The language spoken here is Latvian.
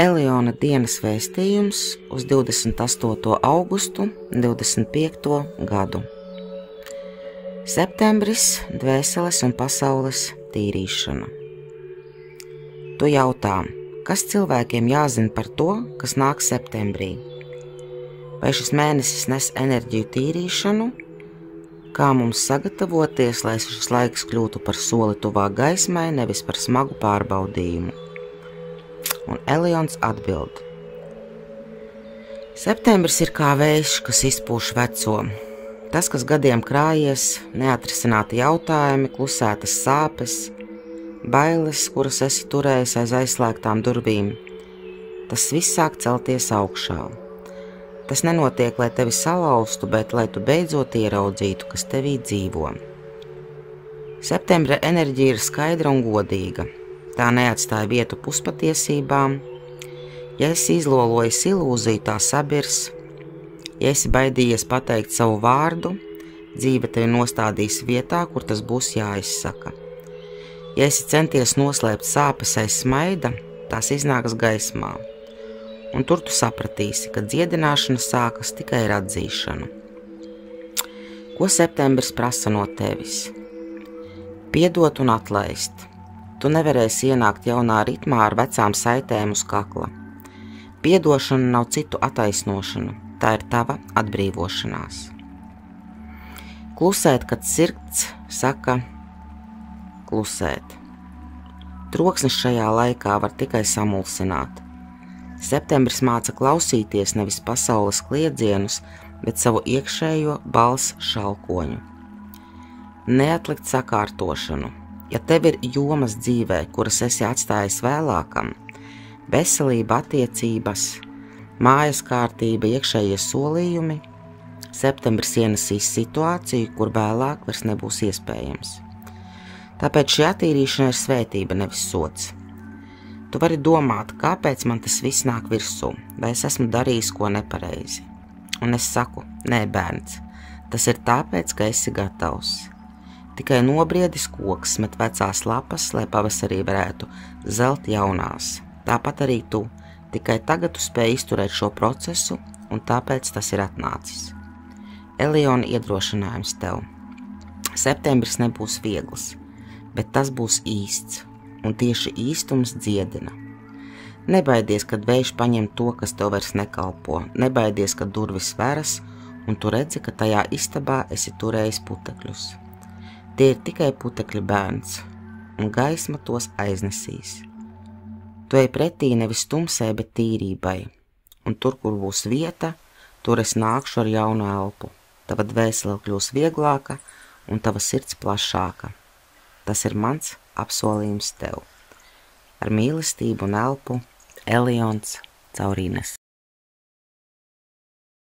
Eliona dienas vēstījums uz 28. augustu 25. gadu. Septembris – dvēseles un pasaules tīrīšana. Tu jautā, kas cilvēkiem jāzina par to, kas nāk septembrī? Vai šis mēnesis nes enerģiju tīrīšanu? Kā mums sagatavoties, lai šis laiks kļūtu par soli tuvāk gaismai, nevis par smagu pārbaudījumu? Un Elions atbild. Septembris ir kā vējš, kas izpūš veco. Tas, kas gadiem krājies, neatrisināti jautājumi, klusētas sāpes, bailes, kuras esi turējis aiz aizslēgtām durvīm, tas viss sāk celties augšā. Tas nenotiek, lai tevi salauztu, bet lai tu beidzot ieraudzītu, kas tevī dzīvo. Septembra enerģija ir skaidra un godīga. Tā neatstāja vietu puspatiesībām. Ja esi izlolojis ilūziju, tā sabirs. Ja esi baidījies pateikt savu vārdu, dzīve tevi nostādīs vietā, kur tas būs jāizsaka. Ja esi centies noslēpt sāpes aiz smaida, tās iznāks gaismā. Un tur tu sapratīsi, ka dziedināšana sākas tikai ar atzīšanu. Ko septembris prasa no tevis? Piedot un atlaist. Tu nevarēsi ienākt jaunā ritmā ar vecām saitēm uz kakla. Piedošana nav citu attaisnošana, tā ir tava atbrīvošanās. Klusēt, kad sirds saka klusēt. Troksnis šajā laikā var tikai samulsināt. Septembris māca klausīties nevis pasaules kliedzienus, bet savu iekšējo balss šalkoņu. Neatlikt sakārtošanu. Ja tev ir jomas dzīvē, kuras esi atstājis vēlākam, veselība, attiecības, mājas kārtība, iekšējie solījumi, septembris ienesīs situāciju, kur vēlāk vairs nebūs iespējams. Tāpēc šī attīrīšana ir svētība, nevis sods. Tu vari domāt, kāpēc man tas viss nāk virsū, vai es esmu darījis ko nepareizi. Un es saku, nē, bērns, tas ir tāpēc, ka esi gatavs. Tikai nobriedis koks met vecās lapas, lai pavasarī varētu zelt jaunās. Tāpat arī tu, tikai tagad tu spēj izturēt šo procesu, un tāpēc tas ir atnācis. Eliona iedrošinājums tev. Septembris nebūs viegls, bet tas būs īsts. Un tieši īstums dziedina. Nebaidies, kad vējš paņem to, kas tev vairs nekalpo. Nebaidies, kad durvis veras, un tu redzi, ka tajā istabā esi turējis putekļus. Tie ir tikai putekļi, bērns, un gaisma tos aiznesīs. Tu ej pretī nevis tumsai, bet tīrībai, un tur, kur būs vieta, tur es nākšu ar jaunu elpu. Tava dvēsele kļūs vieglāka, un tava sirds plašāka. Tas ir mans apsolījums tev. Ar mīlestību un elpu Elions caur Ines.